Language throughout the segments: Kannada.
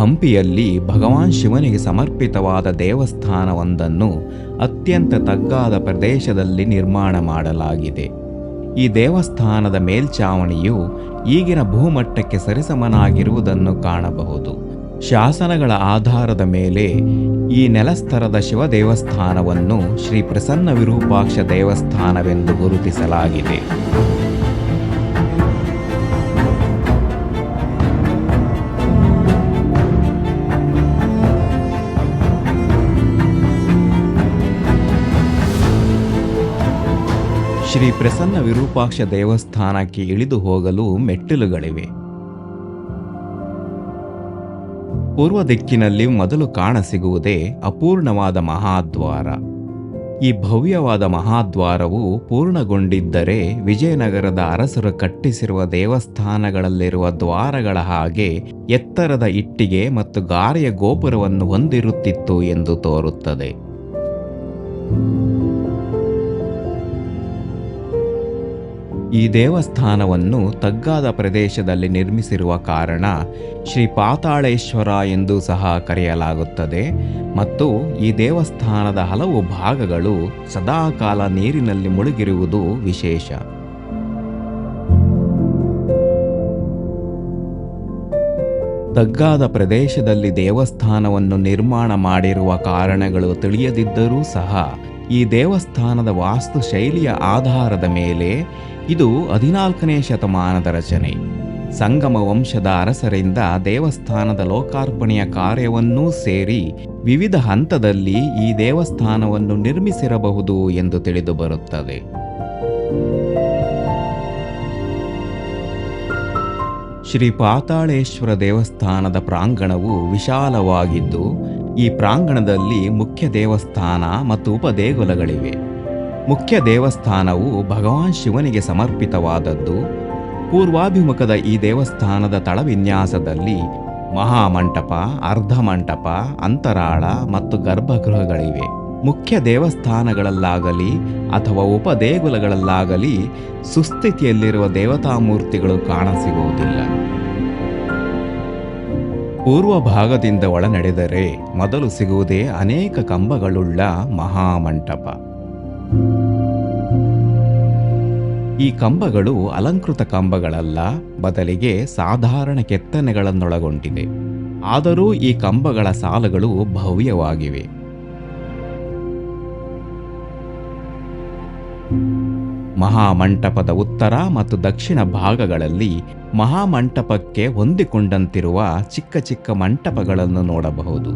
ಹಂಪಿಯಲ್ಲಿ ಭಗವಾನ್ ಶಿವನಿಗೆ ಸಮರ್ಪಿತವಾದ ದೇವಸ್ಥಾನವೊಂದನ್ನು ಅತ್ಯಂತ ತಗ್ಗಾದ ಪ್ರದೇಶದಲ್ಲಿ ನಿರ್ಮಾಣ ಮಾಡಲಾಗಿದೆ. ಈ ದೇವಸ್ಥಾನದ ಮೇಲ್ಛಾವಣಿಯು ಈಗಿನ ಭೂಮಟ್ಟಕ್ಕೆ ಸರಿಸಮನಾಗಿರುವುದನ್ನು ಕಾಣಬಹುದು. ಶಾಸನಗಳ ಆಧಾರದ ಮೇಲೆ ಈ ನೆಲಸ್ತರದ ಶಿವ ದೇವಸ್ಥಾನವನ್ನು ಶ್ರೀ ಪ್ರಸನ್ನ ವಿರೂಪಾಕ್ಷ ದೇವಸ್ಥಾನವೆಂದು ಗುರುತಿಸಲಾಗಿದೆ. ಶ್ರೀ ಪ್ರಸನ್ನ ವಿರೂಪಾಕ್ಷ ದೇವಸ್ಥಾನಕ್ಕೆ ಇಳಿದು ಹೋಗಲು ಮೆಟ್ಟಿಲುಗಳಿವೆ. ಪೂರ್ವ ದಿಕ್ಕಿನಲ್ಲಿ ಮೊದಲು ಕಾಣಸಿಗುವುದೇ ಅಪೂರ್ಣವಾದ ಮಹಾದ್ವಾರ. ಈ ಭವ್ಯವಾದ ಮಹಾದ್ವಾರವು ಪೂರ್ಣಗೊಂಡಿದ್ದರೆ ವಿಜಯನಗರದ ಅರಸರು ಕಟ್ಟಿಸಿರುವ ದೇವಸ್ಥಾನಗಳಲ್ಲಿರುವ ದ್ವಾರಗಳ ಹಾಗೆ ಎತ್ತರದ ಇಟ್ಟಿಗೆ ಮತ್ತು ಗಾರೆಯ ಗೋಪುರವನ್ನು ಹೊಂದಿರುತ್ತಿತ್ತು ಎಂದು ತೋರುತ್ತದೆ. ಈ ದೇವಸ್ಥಾನವನ್ನು ತಗ್ಗಾದ ಪ್ರದೇಶದಲ್ಲಿ ನಿರ್ಮಿಸಿರುವ ಕಾರಣ ಶ್ರೀ ಪಾತಾಳೇಶ್ವರ ಎಂದು ಸಹ ಕರೆಯಲಾಗುತ್ತದೆ ಮತ್ತು ಈ ದೇವಸ್ಥಾನದ ಹಲವು ಭಾಗಗಳು ಸದಾಕಾಲ ನೀರಿನಲ್ಲಿ ಮುಳುಗಿರುವುದು ವಿಶೇಷ. ತಗ್ಗಾದ ಪ್ರದೇಶದಲ್ಲಿ ದೇವಸ್ಥಾನವನ್ನು ನಿರ್ಮಾಣ ಮಾಡಿರುವ ಕಾರಣಗಳು ತಿಳಿಯದಿದ್ದರೂ ಸಹ ಈ ದೇವಸ್ಥಾನದ ವಾಸ್ತುಶೈಲಿಯ ಆಧಾರದ ಮೇಲೆ ಇದು 14ನೇ ಶತಮಾನದ ರಚನೆ. ಸಂಗಮ ವಂಶದ ಅರಸರಿಂದ ದೇವಸ್ಥಾನದ ಲೋಕಾರ್ಪಣೆಯ ಕಾರ್ಯವನ್ನೂ ಸೇರಿ ವಿವಿಧ ಹಂತದಲ್ಲಿ ಈ ದೇವಸ್ಥಾನವನ್ನು ನಿರ್ಮಿಸಿರಬಹುದು ಎಂದು ತಿಳಿದು ಬರುತ್ತದೆ. ಶ್ರೀ ಪಾತಾಳೇಶ್ವರ ದೇವಸ್ಥಾನದ ಪ್ರಾಂಗಣವು ವಿಶಾಲವಾಗಿದ್ದು, ಈ ಪ್ರಾಂಗಣದಲ್ಲಿ ಮುಖ್ಯ ದೇವಸ್ಥಾನ ಮತ್ತು ಉಪದೇಗುಲಗಳಿವೆ. ಮುಖ್ಯ ದೇವಸ್ಥಾನವು ಭಗವಾನ್ ಶಿವನಿಗೆ ಸಮರ್ಪಿತವಾದದ್ದು. ಪೂರ್ವಾಭಿಮುಖದ ಈ ದೇವಸ್ಥಾನದ ತಳವಿನ್ಯಾಸದಲ್ಲಿ ಮಹಾಮಂಟಪ, ಅರ್ಧಮಂಟಪ, ಅಂತರಾಳ ಮತ್ತು ಗರ್ಭಗೃಹಗಳಿವೆ. ಮುಖ್ಯ ದೇವಸ್ಥಾನಗಳಲ್ಲಾಗಲಿ ಅಥವಾ ಉಪದೇಗುಲಗಳಲ್ಲಾಗಲಿ ಸುಸ್ಥಿತಿಯಲ್ಲಿರುವ ದೇವತಾಮೂರ್ತಿಗಳು ಕಾಣಸಿಗುವುದಿಲ್ಲ. ಪೂರ್ವ ಭಾಗದಿಂದ ಒಳನಡೆದರೆ ಮೊದಲು ಸಿಗುವುದೇ ಅನೇಕ ಕಂಬಗಳುಳ್ಳ ಮಹಾಮಂಟಪ. ಈ ಕಂಬಗಳು ಅಲಂಕೃತ ಕಂಬಗಳಲ್ಲ, ಬದಲಿಗೆ ಸಾಧಾರಣ ಕೆತ್ತನೆಗಳನ್ನೊಳಗೊಂಡಿದೆ. ಆದರೂ ಈ ಕಂಬಗಳ ಸಾಲುಗಳು ಭವ್ಯವಾಗಿವೆ. ಮಹಾಮಂಟಪದ ಉತ್ತರ ಮತ್ತು ದಕ್ಷಿಣ ಭಾಗಗಳಲ್ಲಿ ಮಹಾಮಂಟಪಕ್ಕೆ ಹೊಂದಿಕೊಂಡಂತಿರುವ ಚಿಕ್ಕ ಚಿಕ್ಕ ಮಂಟಪಗಳನ್ನು ನೋಡಬಹುದು.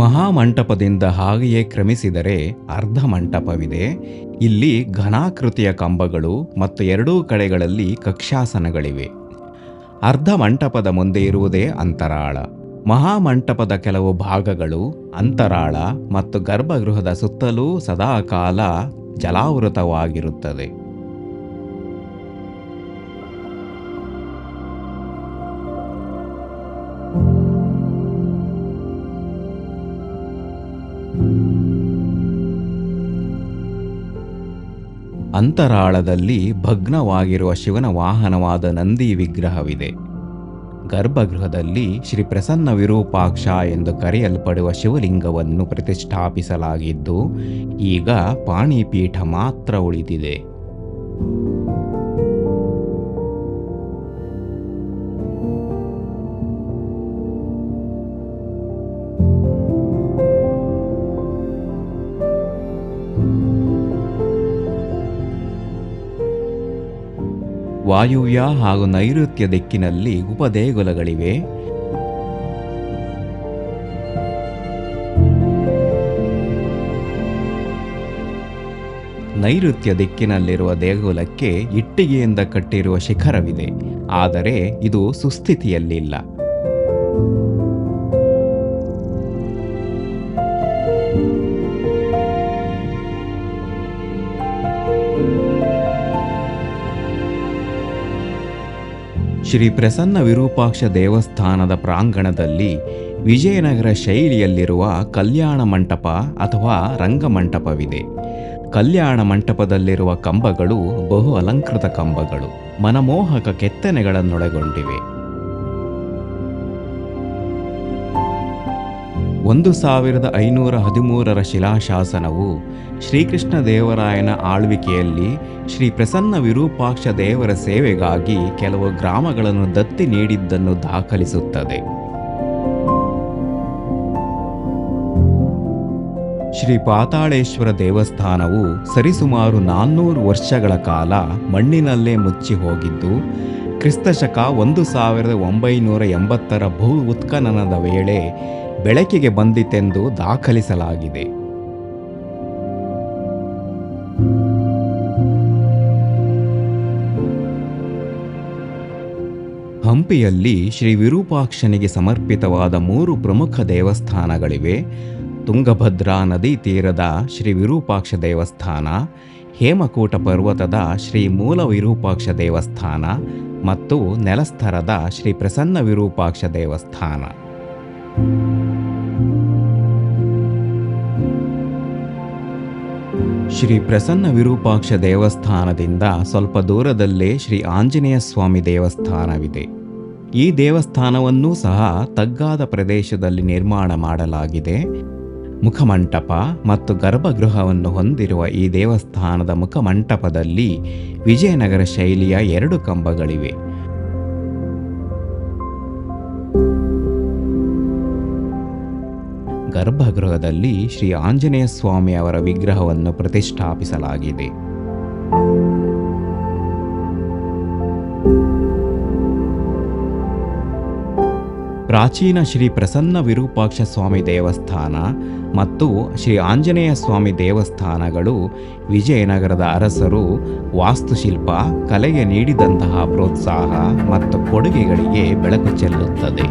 ಮಹಾಮಂಟಪದಿಂದ ಹಾಗೆಯೇ ಕ್ರಮಿಸಿದರೆ ಅರ್ಧ ಮಂಟಪವಿದೆ. ಇಲ್ಲಿ ಘನಾಕೃತಿಯ ಕಂಬಗಳು ಮತ್ತು ಎರಡೂ ಕಡೆಗಳಲ್ಲಿ ಕಕ್ಷಾಸನಗಳಿವೆ. ಅರ್ಧ ಮಂಟಪದ ಮುಂದೆ ಇರುವುದೇ ಅಂತರಾಳ. ಮಹಾಮಂಟಪದ ಕೆಲವು ಭಾಗಗಳು ಅಂತರಾಳ ಮತ್ತು ಗರ್ಭಗೃಹದ ಸುತ್ತಲೂ ಸದಾಕಾಲ ಜಲಾವೃತವಾಗಿರುತ್ತದೆ. ಅಂತರಾಳದಲ್ಲಿ ಭಗ್ನವಾಗಿರುವ ಶಿವನ ವಾಹನವಾದ ನಂದಿ ವಿಗ್ರಹವಿದೆ. ಗರ್ಭಗೃಹದಲ್ಲಿ ಶ್ರೀ ಪ್ರಸನ್ನ ವಿರೂಪಾಕ್ಷ ಎಂದು ಕರೆಯಲ್ಪಡುವ ಶಿವಲಿಂಗವನ್ನು ಪ್ರತಿಷ್ಠಾಪಿಸಲಾಗಿದ್ದು, ಈಗ ಪಾಣಿಪೀಠ ಮಾತ್ರ ಉಳಿದಿದೆ. ವಾಯುವ್ಯ ಹಾಗೂ ನೈಋತ್ಯ ದಿಕ್ಕಿನಲ್ಲಿ ಉಪದೇಗುಲಗಳಿವೆ. ನೈಋತ್ಯ ದಿಕ್ಕಿನಲ್ಲಿರುವ ದೇಗುಲಕ್ಕೆ ಇಟ್ಟಿಗೆಯಿಂದ ಕಟ್ಟಿರುವ ಶಿಖರವಿದೆ, ಆದರೆ ಇದು ಸುಸ್ಥಿತಿಯಲ್ಲಿಲ್ಲ. ಶ್ರೀ ಪ್ರಸನ್ನ ವಿರೂಪಾಕ್ಷ ದೇವಸ್ಥಾನದ ಪ್ರಾಂಗಣದಲ್ಲಿ ವಿಜಯನಗರ ಶೈಲಿಯಲ್ಲಿರುವ ಕಲ್ಯಾಣ ಮಂಟಪ ಅಥವಾ ರಂಗಮಂಟಪವಿದೆ. ಕಲ್ಯಾಣ ಮಂಟಪದಲ್ಲಿರುವ ಕಂಬಗಳು ಬಹು ಅಲಂಕೃತ ಕಂಬಗಳು, ಮನಮೋಹಕ ಕೆತ್ತನೆಗಳನ್ನೊಳಗೊಂಡಿವೆ. 1513ರ ಶಿಲಾಶಾಸನವು ಶ್ರೀಕೃಷ್ಣ ದೇವರಾಯನ ಆಳ್ವಿಕೆಯಲ್ಲಿ ಶ್ರೀ ಪ್ರಸನ್ನ ವಿರೂಪಾಕ್ಷ ದೇವರ ಸೇವೆಗಾಗಿ ಕೆಲವು ಗ್ರಾಮಗಳನ್ನು ದತ್ತಿ ನೀಡಿದ್ದನ್ನು ದಾಖಲಿಸುತ್ತದೆ. ಶ್ರೀ ಪಾತಾಳೇಶ್ವರ ದೇವಸ್ಥಾನವು ಸರಿಸುಮಾರು 400 ವರ್ಷಗಳ ಕಾಲ ಮಣ್ಣಿನಲ್ಲೇ ಮುಚ್ಚಿ ಹೋಗಿದ್ದು, ಕ್ರಿಸ್ತಶಕ 1980ರ ಭೂ ಉತ್ಖನನದ ವೇಳೆ ಬೆಳಕಿಗೆ ಬಂದಿತೆಂದು ದಾಖಲಿಸಲಾಗಿದೆ. ಹಂಪಿಯಲ್ಲಿ ಶ್ರೀ ವಿರೂಪಾಕ್ಷನಿಗೆ ಸಮರ್ಪಿತವಾದ 3 ಪ್ರಮುಖ ದೇವಸ್ಥಾನಗಳಿವೆ. ತುಂಗಭದ್ರಾ ನದಿ ತೀರದ ಶ್ರೀ ವಿರೂಪಾಕ್ಷ ದೇವಸ್ಥಾನ, ಹೇಮಕೂಟ ಪರ್ವತದ ಶ್ರೀ ಮೂಲ ವಿರೂಪಾಕ್ಷ ದೇವಸ್ಥಾನ ಮತ್ತು ನೆಲಸ್ಥರದ ಶ್ರೀ ಪ್ರಸನ್ನ ವಿರೂಪಾಕ್ಷ ದೇವಸ್ಥಾನ. ಶ್ರೀ ಪ್ರಸನ್ನ ವಿರೂಪಾಕ್ಷ ದೇವಸ್ಥಾನದಿಂದ ಸ್ವಲ್ಪ ದೂರದಲ್ಲೇ ಶ್ರೀ ಆಂಜನೇಯ ಸ್ವಾಮಿ ದೇವಸ್ಥಾನವಿದೆ. ಈ ದೇವಸ್ಥಾನವನ್ನೂ ಸಹ ತಗ್ಗಾದ ಪ್ರದೇಶದಲ್ಲಿ ನಿರ್ಮಾಣ ಮಾಡಲಾಗಿದೆ. ಮುಖಮಂಟಪ ಮತ್ತು ಗರ್ಭಗೃಹವನ್ನು ಹೊಂದಿರುವ ಈ ದೇವಸ್ಥಾನದ ಮುಖಮಂಟಪದಲ್ಲಿ ವಿಜಯನಗರ ಶೈಲಿಯ 2 ಕಂಬಗಳಿವೆ. ಗರ್ಭಗೃಹದಲ್ಲಿ ಶ್ರೀ ಆಂಜನೇಯ ಸ್ವಾಮಿ ಅವರ ವಿಗ್ರಹವನ್ನು ಪ್ರತಿಷ್ಠಾಪಿಸಲಾಗಿದೆ. ಪ್ರಾಚೀನ ಶ್ರೀ ಪ್ರಸನ್ನ ವಿರೂಪಾಕ್ಷ ಸ್ವಾಮಿ ದೇವಸ್ಥಾನ ಮತ್ತು ಶ್ರೀ ಆಂಜನೇಯ ಸ್ವಾಮಿ ದೇವಸ್ಥಾನಗಳು ವಿಜಯನಗರದ ಅರಸರು ವಾಸ್ತುಶಿಲ್ಪ ಕಲೆಗೆ ನೀಡಿದಂತಹ ಪ್ರೋತ್ಸಾಹ ಮತ್ತು ಕೊಡುಗೆಗಳಿಗೆ ಬೆಳಕು ಚೆಲ್ಲುತ್ತದೆ.